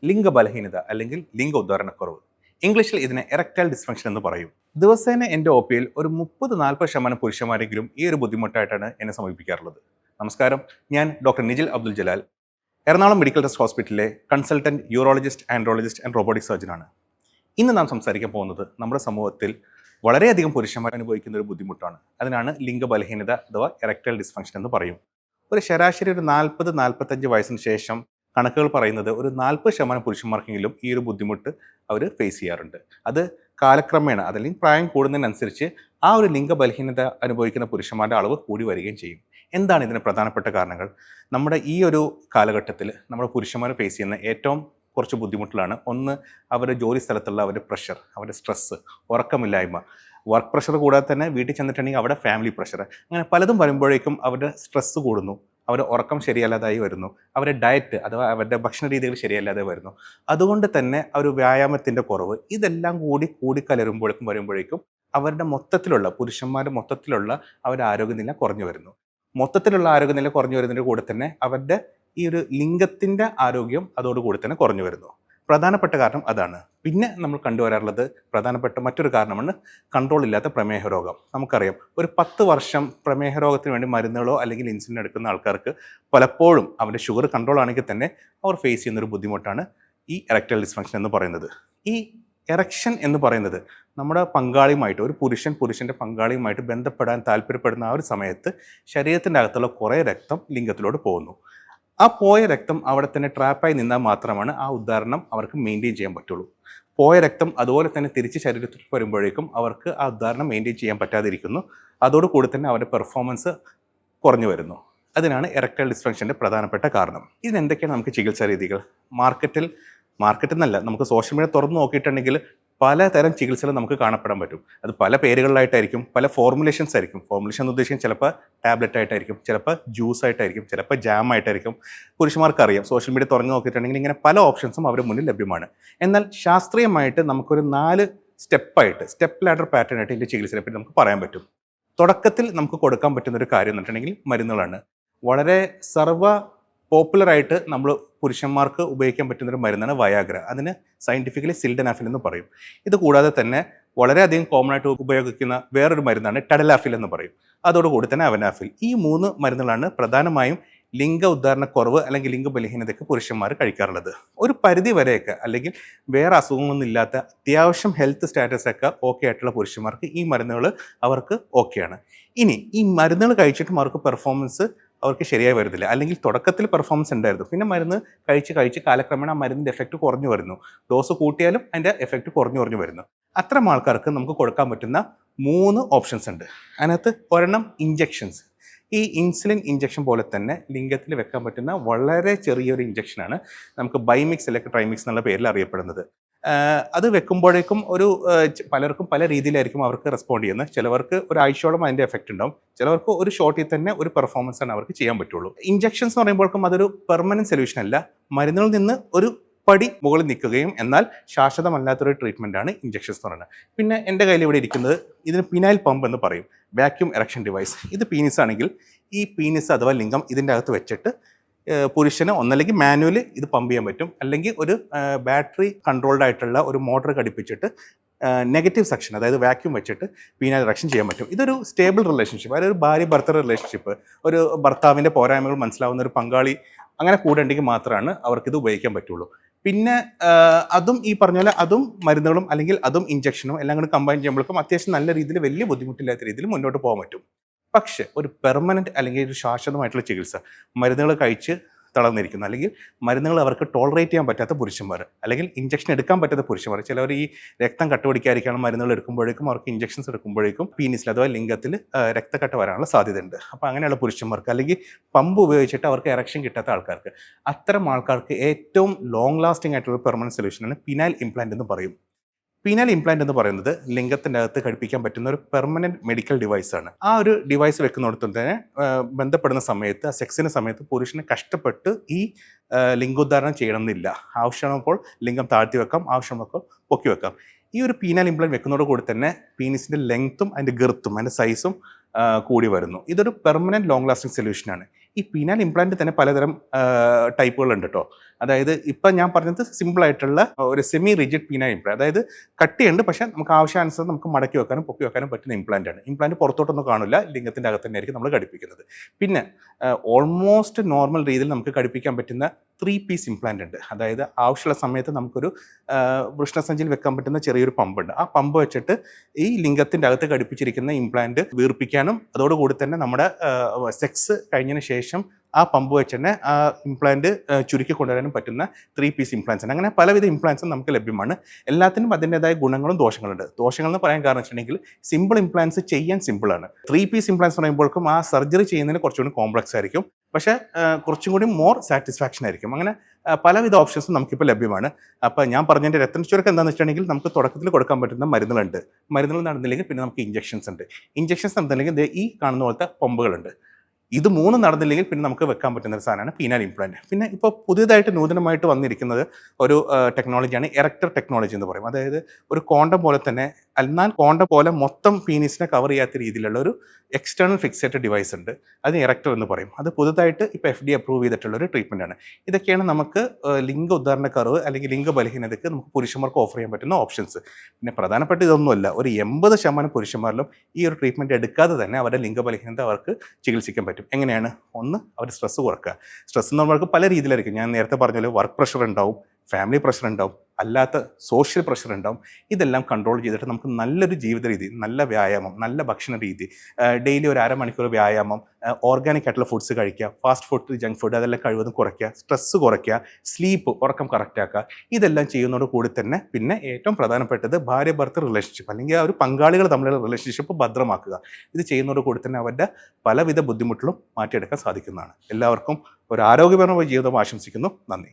ലിംഗബലഹീനത അല്ലെങ്കിൽ ലിംഗ ഉദ്ധാരണക്കുറവ്. ഇംഗ്ലീഷിൽ ഇതിനെ എറക്ടൈൽ ഡിസ്ഫങ്ഷൻ എന്ന് പറയും. ദിവസേന എൻ്റെ ഒ പിയിൽ ഒരു 30-40% പുരുഷന്മാരെങ്കിലും ഈ ഒരു ബുദ്ധിമുട്ടായിട്ടാണ് എന്നെ സമീപിക്കാറുള്ളത്. നമസ്കാരം, ഞാൻ doctor Nijil Abdul Jalal, Ernakulam medical trust ഹോസ്പിറ്റലിലെ consultant urologist, andrologist and robotic സർജനാണ്. ഇന്ന് നാം സംസാരിക്കാൻ പോകുന്നത് നമ്മുടെ സമൂഹത്തിൽ വളരെയധികം പുരുഷന്മാർ അനുഭവിക്കുന്ന ഒരു ബുദ്ധിമുട്ടാണ്. അതിനാണ് ലിംഗബലഹീനത അഥവാ എറക്ടൈൽ ഡിസ്ഫങ്ഷൻ എന്ന് പറയും. ഒരു ശരാശരി ഒരു 40-45 വയസ്സിന് ശേഷം കണക്കുകൾ പറയുന്നത് ഒരു 40% പുരുഷന്മാർക്കെങ്കിലും ഈ ഒരു ബുദ്ധിമുട്ട് അവർ ഫേസ് ചെയ്യാറുണ്ട്. അത് കാലക്രമേണ അതല്ലെങ്കിൽ പ്രായം കൂടുന്നതിനനുസരിച്ച് ആ ഒരു ലിംഗബലഹീനത അനുഭവിക്കുന്ന പുരുഷന്മാരുടെ അളവ് കൂടി വരികയും ചെയ്യും. എന്താണ് ഇതിന് പ്രധാനപ്പെട്ട കാരണങ്ങൾ? നമ്മുടെ ഈ ഒരു കാലഘട്ടത്തിൽ നമ്മുടെ പുരുഷന്മാർ ഫേസ് ചെയ്യുന്ന ഏറ്റവും കുറച്ച് ബുദ്ധിമുട്ടുകളാണ്. ഒന്ന്, അവരുടെ ജോലി സ്ഥലത്തുള്ള അവരുടെ പ്രഷർ, അവരുടെ സ്ട്രെസ്സ്, ഉറക്കമില്ലായ്മ, വർക്ക് പ്രഷർ കൂടാതെ തന്നെ വീട്ടിൽ ചെന്നിട്ടുണ്ടെങ്കിൽ അവിടെ ഫാമിലി പ്രഷർ, അങ്ങനെ പലതും വരുമ്പോഴേക്കും അവരുടെ സ്ട്രെസ്സ് കൂടുന്നു, അവരുടെ ഉറക്കം ശരിയല്ലാതായി വരുന്നു, അവരുടെ ഡയറ്റ് അഥവാ അവരുടെ ഭക്ഷണ രീതികൾ ശരിയല്ലാതെ വരുന്നു. അതുകൊണ്ട് തന്നെ ഒരു വ്യായാമത്തിൻ്റെ കുറവ്, ഇതെല്ലാം വരുമ്പോഴേക്കും അവരുടെ മൊത്തത്തിലുള്ള പുരുഷന്മാരുടെ മൊത്തത്തിലുള്ള അവരുടെ ആരോഗ്യനില കുറഞ്ഞു വരുന്നു. മൊത്തത്തിലുള്ള ആരോഗ്യനില കുറഞ്ഞു വരുന്നതിൻ്റെ കൂടെ തന്നെ അവരുടെ ഈ ഒരു ലിംഗത്തിൻ്റെ ആരോഗ്യം അതോടുകൂടി തന്നെ കുറഞ്ഞു വരുന്നു. പ്രധാനപ്പെട്ട കാരണം അതാണ്. പിന്നെ നമ്മൾ കണ്ടുവരാറുള്ളത് പ്രധാനപ്പെട്ട മറ്റൊരു കാരണമാണ് കൺട്രോൾ ഇല്ലാത്ത പ്രമേഹ രോഗം. നമുക്കറിയാം, ഒരു 10 വർഷം പ്രമേഹ രോഗത്തിന് വേണ്ടി മരുന്നുകളോ അല്ലെങ്കിൽ ഇൻസുലിൻ എടുക്കുന്ന ആൾക്കാർക്ക് പലപ്പോഴും അവരുടെ ഷുഗർ കൺട്രോൾ ആണെങ്കിൽ തന്നെ അവർ ഫേസ് ചെയ്യുന്നൊരു ബുദ്ധിമുട്ടാണ് ഈ എറക്ടൈൽ ഡിസ്ഫങ്ഷൻ എന്ന് പറയുന്നത്. ഈ എറക്ഷൻ എന്ന് പറയുന്നത് നമ്മുടെ പങ്കാളിയുമായിട്ട്, ഒരു പുരുഷൻ്റെ പങ്കാളിയുമായിട്ട് ബന്ധപ്പെടാൻ താല്പര്യപ്പെടുന്ന ആ ഒരു സമയത്ത് ശരീരത്തിൻ്റെ അകത്തുള്ള കുറേ രക്തം ലിംഗത്തിലോട്ട് പോകുന്നു. ആ പോയ രക്തം അവിടെ തന്നെ ട്രാപ്പായി നിന്നാൽ മാത്രമാണ് ആ ഉദ്ധാരണം അവർക്ക് മെയിൻറ്റെയിൻ ചെയ്യാൻ പറ്റുള്ളൂ. പോയ രക്തം അതുപോലെ തന്നെ തിരിച്ച് ശരീരത്തിൽ വരുമ്പോഴേക്കും അവർക്ക് ആ ഉദ്ധാരണം മെയിൻറ്റെയിൻ ചെയ്യാൻ പറ്റാതിരിക്കുന്നു. അതോടുകൂടി തന്നെ അവരുടെ പെർഫോമൻസ് കുറഞ്ഞു വരുന്നു. അതിനാണ് എറക്ടൈൽ ഡിസ്ഫങ്ഷൻ്റെ പ്രധാനപ്പെട്ട കാരണം. ഇതിനെന്തൊക്കെയാണ് നമുക്ക് ചികിത്സാ രീതികൾ? മാർക്കറ്റിൽ എന്നല്ല, നമുക്ക് സോഷ്യൽ മീഡിയ തുറന്നു നോക്കിയിട്ടുണ്ടെങ്കിൽ പലതരം ചികിത്സകൾ നമുക്ക് കാണപ്പെടാൻ പറ്റും. അത് പല പേരുകളിലായിട്ടായിരിക്കും, പല ഫോർമുലേഷൻസ് ആയിരിക്കും. ഫോർമുലേഷൻ എന്ന് ഉദ്ദേശിക്കുന്നത് ചിലപ്പോൾ ടാബ്ലറ്റ് ആയിട്ടായിരിക്കും, ചിലപ്പോൾ ജ്യൂസ് ആയിട്ടായിരിക്കും, ചിലപ്പോൾ ജാം ആയിട്ടായിരിക്കും. പുരുഷന്മാർക്ക് അറിയാം, സോഷ്യൽ മീഡിയ തുറന്നു നോക്കിയിട്ടുണ്ടെങ്കിൽ ഇങ്ങനെ പല ഓപ്ഷൻസും അവരുടെ മുന്നിൽ ലഭ്യമാണ്. എന്നാൽ ശാസ്ത്രീയമായിട്ട് നമുക്കൊരു 4 സ്റ്റെപ്പ് ലാഡർ പാറ്റേൺ ആയിട്ട് ഇതിൻ്റെ ചികിത്സയെ പറ്റി നമുക്ക് പറയാൻ പറ്റും. തുടക്കത്തിൽ നമുക്ക് കൊടുക്കാൻ പറ്റുന്ന ഒരു കാര്യം എന്ന് പറഞ്ഞിട്ടുണ്ടെങ്കിൽ മരുന്നുകളാണ്. വളരെ പോപ്പുലറായിട്ട് നമ്മൾ പുരുഷന്മാർക്ക് ഉപയോഗിക്കാൻ പറ്റുന്നൊരു മരുന്നാണ് വയാഗ്ര. അതിന് സയൻറ്റിഫിക്കലി സിൽഡനാഫിൽ എന്ന് പറയും. ഇത് കൂടാതെ തന്നെ വളരെയധികം കോമൺ ആയിട്ട് ഉപയോഗിക്കുന്ന വേറൊരു മരുന്നാണ് ടെഡലാഫിൽ എന്ന് പറയും. അതോടുകൂടി തന്നെ അവനാഫിൽ. ഈ 3 മരുന്നുകളാണ് പ്രധാനമായും ലിംഗ ഉദ്ധാരണക്കുറവ് അല്ലെങ്കിൽ ലിംഗബലഹീനതയ്ക്ക് പുരുഷന്മാർ കഴിക്കാറുള്ളത്. ഒരു പരിധി വരെയൊക്കെ അല്ലെങ്കിൽ വേറെ അസുഖങ്ങളൊന്നും ഇല്ലാത്ത അത്യാവശ്യം ഹെൽത്ത് സ്റ്റാറ്റസ് ഒക്കെ ഓക്കെ ആയിട്ടുള്ള പുരുഷന്മാർക്ക് ഈ മരുന്നുകൾ അവർക്ക് ഓക്കെയാണ്. ഇനി ഈ മരുന്നുകൾ കഴിച്ചിട്ടും അവർക്ക് പെർഫോമൻസ് അവർക്ക് ശരിയായി വരുന്നില്ല, അല്ലെങ്കിൽ തുടക്കത്തിൽ പെർഫോമൻസ് ഉണ്ടായിരുന്നു, പിന്നെ മരുന്ന് കഴിച്ച് കാലക്രമേണ ആ മരുന്നിൻ്റെ എഫക്റ്റ് കുറഞ്ഞു വരുന്നു. ഡോസ് കൂട്ടിയാലും അതിൻ്റെ എഫക്റ്റ് കുറഞ്ഞു വരുന്നു. അത്തരം ആൾക്കാർക്ക് നമുക്ക് കൊടുക്കാൻ പറ്റുന്ന 3 ഓപ്ഷൻസ് ഉണ്ട്. അതിനകത്ത് ഒരെണ്ണം ഇഞ്ചെക്ഷൻസ്. ഈ ഇൻസുലിൻ ഇഞ്ചക്ഷൻ പോലെ തന്നെ ലിംഗത്തിൽ വെക്കാൻ പറ്റുന്ന വളരെ ചെറിയൊരു ഇഞ്ചക്ഷനാണ് നമുക്ക് ബൈമിക്സ് അല്ലെങ്കിൽ ട്രൈമിക്സ് എന്നുള്ള പേരിൽ അറിയപ്പെടുന്നത്. അത് വെക്കുമ്പോഴേക്കും പലർക്കും പല രീതിയിലായിരിക്കും അവർക്ക് റെസ്പോണ്ട് ചെയ്യുന്നത്. ചിലവർക്ക് ഒരാഴ്ചയോളം അതിൻ്റെ എഫക്റ്റ് ഉണ്ടാവും, ചിലവർക്ക് ഒരു ഷോട്ടിൽ തന്നെ ഒരു പെർഫോമൻസ് ആണ് അവർക്ക് ചെയ്യാൻ പറ്റുള്ളൂ. ഇഞ്ചക്ഷൻസ് എന്ന് പറയുമ്പോഴേക്കും അതൊരു പെർമനൻറ്റ് സൊല്യൂഷൻ അല്ല, മരുന്നുകളിൽ നിന്ന് ഒരു പടി മുകളിൽ നിൽക്കുകയും എന്നാൽ ശാശ്വതമല്ലാത്തൊരു ട്രീറ്റ്മെൻ്റ് ആണ് ഇഞ്ചക്ഷൻസ് എന്ന് പറയുന്നത്. പിന്നെ എൻ്റെ കയ്യിൽ ഇവിടെ ഇരിക്കുന്നത് ഇതിന് പിനൈൽ പമ്പ് എന്ന് പറയും, വാക്യൂം എറക്ഷൻ ഡിവൈസ്. ഇത് പീനിസ് ആണെങ്കിൽ ഈ പീനിസ് അഥവാ ലിംഗം ഇതിൻ്റെ അകത്ത് വെച്ചിട്ട് പുരുഷന് ഒന്നല്ലെങ്കിൽ മാനുവലി ഇത് പമ്പ് ചെയ്യാൻ പറ്റും, അല്ലെങ്കിൽ ഒരു ബാറ്ററി കൺട്രോൾഡ് ആയിട്ടുള്ള ഒരു മോട്ടർ ഘടിപ്പിച്ചിട്ട് നെഗറ്റീവ് സെക്ഷൻ, അതായത് വാക്യൂം വെച്ചിട്ട് പീനൽ ഇറക്ഷൻ ചെയ്യാൻ പറ്റും. ഇതൊരു സ്റ്റേബിൾ റിലേഷൻഷിപ്പ്, അതായത് ഒരു ഭാര്യ ഭർത്തൃ റിലേഷൻഷിപ്പ്, ഒരു ഭർത്താവിൻ്റെ പോരായ്മകൾ മനസ്സിലാവുന്ന ഒരു പങ്കാളി അങ്ങനെ കൂടെ ഉണ്ടെങ്കിൽ മാത്രമാണ് അവർക്കിത് ഉപയോഗിക്കാൻ പറ്റുള്ളൂ. പിന്നെ അതും ഈ പറഞ്ഞ പോലെ അതും മരുന്നുകളും അല്ലെങ്കിൽ അതും ഇഞ്ചക്ഷനും എല്ലാം കൂടി കമ്പൈൻ ചെയ്യുമ്പോഴേക്കും അത്യാവശ്യം നല്ല രീതിയിൽ വലിയ ബുദ്ധിമുട്ടില്ലാത്ത രീതിയിൽ മുന്നോട്ട് പോകാൻ പറ്റും. പക്ഷേ ഒരു പെർമനൻറ്റ് അല്ലെങ്കിൽ ഒരു ശാശ്വതമായിട്ടുള്ള ചികിത്സ, മരുന്നുകൾ കഴിച്ച് തളർന്നിരിക്കുന്നു അല്ലെങ്കിൽ മരുന്നുകൾ അവർക്ക് ടോളറേറ്റ് ചെയ്യാൻ പറ്റാത്ത പുരുഷന്മാർ, അല്ലെങ്കിൽ ഇഞ്ചക്ഷൻ എടുക്കാൻ പറ്റാത്ത പുരുഷന്മാർ, ചിലവർ ഈ രക്തം കട്ടുപിടിക്കാതിരിക്കാണ് മരുന്നുകൾ എടുക്കുമ്പോഴേക്കും അവർക്ക് ഇഞ്ചക്ഷൻസ് എടുക്കുമ്പോഴേക്കും പീനിസിൽ അഥവാ ലിംഗത്തിൽ രക്തക്കട്ട വരാനുള്ള സാധ്യതയുണ്ട്. അപ്പോൾ അങ്ങനെയുള്ള പുരുഷന്മാർക്ക്, അല്ലെങ്കിൽ പമ്പ് ഉപയോഗിച്ചിട്ട് അവർക്ക് എറക്ഷൻ കിട്ടാത്ത ആൾക്കാർക്ക്, അത്തരം ആൾക്കാർക്ക് ഏറ്റവും ലോങ് ലാസ്റ്റിംഗ് ആയിട്ടുള്ള പെർമനൻറ്റ് സൊല്യൂഷനാണ് പിനൈൽ ഇംപ്ലാന്റ് എന്ന് പറയും. പീനൽ ഇംപ്ലാന്റ് എന്ന് പറയുന്നത് ലിംഗത്തിൻ്റെ അകത്ത് ഘടിപ്പിക്കാൻ പറ്റുന്ന ഒരു പെർമനൻറ്റ് മെഡിക്കൽ ഡിവൈസാണ്. ആ ഒരു ഡിവൈസ് വെക്കുന്നിടത്തും തന്നെ ബന്ധപ്പെടുന്ന സമയത്ത്, സെക്സിൻ്റെ സമയത്ത് പുരുഷന് കഷ്ടപ്പെട്ട് ഈ ലിംഗോദ്ധാരണം ചെയ്യണമെന്നില്ല. ആവശ്യമുള്ളപ്പോൾ ലിംഗം താഴ്ത്തി വെക്കാം, ആവശ്യമുള്ളപ്പോൾ പൊക്കി വെക്കാം. ഈ ഒരു പീനൽ ഇംപ്ലാന്റ് വെക്കുന്നതോട് കൂടി തന്നെ പീനിസിൻ്റെ ലെങ്ത്തും അതിൻ്റെ ഗിർത്തും അതിൻ്റെ സൈസും കൂടി വരുന്നു. ഇതൊരു പെർമനൻറ്റ് ലോങ് ലാസ്റ്റിംഗ് സൊല്യൂഷനാണ്. ഈ പീനൽ ഇംപ്ലാന്റ് തന്നെ പലതരം ടൈപ്പുകളുണ്ട് കേട്ടോ. അതായത് ഇപ്പം ഞാൻ പറഞ്ഞത് സിമ്പിളായിട്ടുള്ള ഒരു സെമി റിജിഡ് പീനൽ ഇംപ്ലാന്റ്, അതായത് കട്ടിയുണ്ട് പക്ഷേ നമുക്ക് ആവശ്യാനുസരണം നമുക്ക് മടക്കി വെക്കാനും പൊക്കി വെക്കാനും പറ്റുന്ന ഇംപ്ലാന്റ് ആണ്. ഇംപ്ലാന്റ് പുറത്തോട്ടൊന്നും കാണില്ല, ലിംഗത്തിൻ്റെ അകത്ത് തന്നെ ആയിരിക്കും നമ്മൾ ഘടിപ്പിക്കുന്നത്. പിന്നെ ഓൾമോസ്റ്റ് നോർമൽ രീതിയിൽ നമുക്ക് ഘടിപ്പിക്കാൻ പറ്റുന്ന 3 പീസ് ഇംപ്ലാന്റ് ഉണ്ട്. അതായത് ആവശ്യമുള്ള സമയത്ത് നമുക്കൊരു വൃഷ്ണസഞ്ചിയിൽ വെക്കാൻ പറ്റുന്ന ചെറിയൊരു പമ്പുണ്ട്. ആ പമ്പ് വെച്ചിട്ട് ഈ ലിംഗത്തിൻ്റെ അകത്ത് ഘടിപ്പിച്ചിരിക്കുന്ന ഇംപ്ലാന്റ് വീർപ്പിക്കാനും അതോടുകൂടി തന്നെ നമ്മുടെ സെക്സ് കഴിഞ്ഞതിന് ശേഷം ആ പമ്പ് വെച്ച് തന്നെ ആ ഇംപ്ലാന്റ് ചുരുക്കി കൊണ്ടുവരാനും പറ്റുന്ന 3 പീസ് ഇംപ്ലാന്റ്സ് ഉണ്ട്. അങ്ങനെ പലവിധ ഇംപ്ലാന്റ്സും നമുക്ക് ലഭ്യമാണ്. എല്ലാത്തിനും അതിൻ്റെതായ ഗുണങ്ങളും ദോഷങ്ങളുണ്ട്. ദോഷങ്ങൾ എന്ന് പറയാൻ കാരണം വെച്ചിട്ടുണ്ടെങ്കിൽ സിമ്പിൾ ഇംപ്ലാന്റ്സ് ചെയ്യാൻ സിമ്പിളാണ്. 3 പീസ് ഇംപ്ലാന്റ്സ് പറയുമ്പോഴേക്കും ആ സർജറി ചെയ്യുന്നതിന് കുറച്ചുകൂടി കോംപ്ലക്സ് ആയിരിക്കും, പക്ഷേ കുറച്ചും കൂടി മോർ സാറ്റിസ്ഫാക്ഷൻ ആയിരിക്കും. അങ്ങനെ പലവിധ ഓപ്ഷൻസും നമുക്കിപ്പോൾ ലഭ്യമാണ്. അപ്പോൾ ഞാൻ പറഞ്ഞതിൻ്റെ രത്നച്ചുരുക്കം എന്താണെന്ന് വെച്ചിട്ടുണ്ടെങ്കിൽ നമുക്ക് തുടക്കത്തിൽ കൊടുക്കാൻ പറ്റുന്ന മരുന്നുകളുണ്ട്. മരുന്നുകൾ നടന്നില്ലെങ്കിൽ പിന്നെ നമുക്ക് ഇഞ്ചക്ഷൻസ് ഉണ്ട്. ഇഞ്ചക്ഷൻസ് നടന്നില്ലെങ്കിൽ ഈ കാണുന്ന പോലത്തെ പമ്പുകളുണ്ട്. ഇത് 3 നടന്നില്ലെങ്കിൽ പിന്നെ നമുക്ക് വെക്കാൻ പറ്റുന്ന ഒരു സാധനമാണ് പീനൽ ഇംപ്ലാന്റ്. പിന്നെ ഇപ്പോൾ പുതിയതായിട്ട് നൂതനമായിട്ട് വന്നിരിക്കുന്നത് ഒരു ടെക്നോളജിയാണ് എറക്ടർ ടെക്നോളജി എന്ന് പറയും. അതായത് ഒരു കോണ്ടം പോലെ തന്നെ, എന്നാൽ കോണ്ടം പോലെ മൊത്തം പീനിസിനെ കവർ ചെയ്യാത്ത രീതിയിലുള്ള ഒരു എക്സ്റ്റേണൽ ഫിക്സേറ്റഡ് ഡിവൈസ് ഉണ്ട്. അതിന് എറക്ടർ എന്ന് പറയും. അത് പുതുതായിട്ട് ഇപ്പോൾ FDA അപ്രൂവ് ചെയ്തിട്ടുള്ള ഒരു ട്രീറ്റ്മെൻ്റ് ആണ്. ഇതൊക്കെയാണ് നമുക്ക് ലിംഗ ഉദ്ധാരണക്കറവ് അല്ലെങ്കിൽ ലിംഗ ബലഹീനതയ്ക്ക് നമുക്ക് പുരുഷന്മാർക്ക് ഓഫർ ചെയ്യാൻ പറ്റുന്ന ഓപ്ഷൻസ്. പിന്നെ പ്രധാനപ്പെട്ട ഇതൊന്നുമല്ല, ഒരു 80% പുരുഷന്മാരിലും ഈ ഒരു ട്രീറ്റ്മെൻറ്റ് എടുക്കാതെ തന്നെ അവരുടെ ലിംഗ ബലഹീനത അവർക്ക് ചികിത്സിക്കാൻ പറ്റും. എങ്ങനെയാണ്? ഒന്ന്, അവർ സ്ട്രെസ്സ് കുറക്കുക. സ്ട്രെസ് നമ്മൾക്ക് പല രീതിയിലായിരിക്കും. ഞാൻ നേരത്തെ പറഞ്ഞ വർക്ക് പ്രഷർ ഉണ്ടാവും, ഫാമിലി പ്രഷർ ഉണ്ടാവും, അല്ലാത്ത സോഷ്യൽ പ്രഷർ ഉണ്ടാവും. ഇതെല്ലാം കൺട്രോൾ ചെയ്തിട്ട് നമുക്ക് നല്ലൊരു ജീവിത രീതി, നല്ല വ്യായാമം, നല്ല ഭക്ഷണ രീതി, ഡെയിലി ഒരു അരമണിക്കൂർ വ്യായാമം, ഓർഗാനിക് ആയിട്ടുള്ള ഫുഡ്സ് കഴിക്കുക, ഫാസ്റ്റ് ഫുഡ്, ജങ്ക് ഫുഡ് അതെല്ലാം കഴിവതും കുറയ്ക്കുക, സ്ട്രെസ്സ് കുറയ്ക്കുക, സ്ലീപ്പ്, ഉറക്കം കറക്റ്റാക്കുക. ഇതെല്ലാം ചെയ്യുന്നതോട് കൂടി തന്നെ പിന്നെ ഏറ്റവും പ്രധാനപ്പെട്ടത് ഭാര്യ ഭർത്തൃ റിലേഷൻഷിപ്പ് അല്ലെങ്കിൽ ആ ഒരു പങ്കാളികൾ തമ്മിലുള്ള റിലേഷൻഷിപ്പ് ഭദ്രമാക്കുക. ഇത് ചെയ്യുന്നതോട് കൂടി തന്നെ അവരുടെ പലവിധ ബുദ്ധിമുട്ടുകളും മാറ്റിയെടുക്കാൻ സാധിക്കുന്നതാണ്. എല്ലാവർക്കും ഒരു ആരോഗ്യപരമായ ജീവിതം ആശംസിക്കുന്നു. നന്ദി.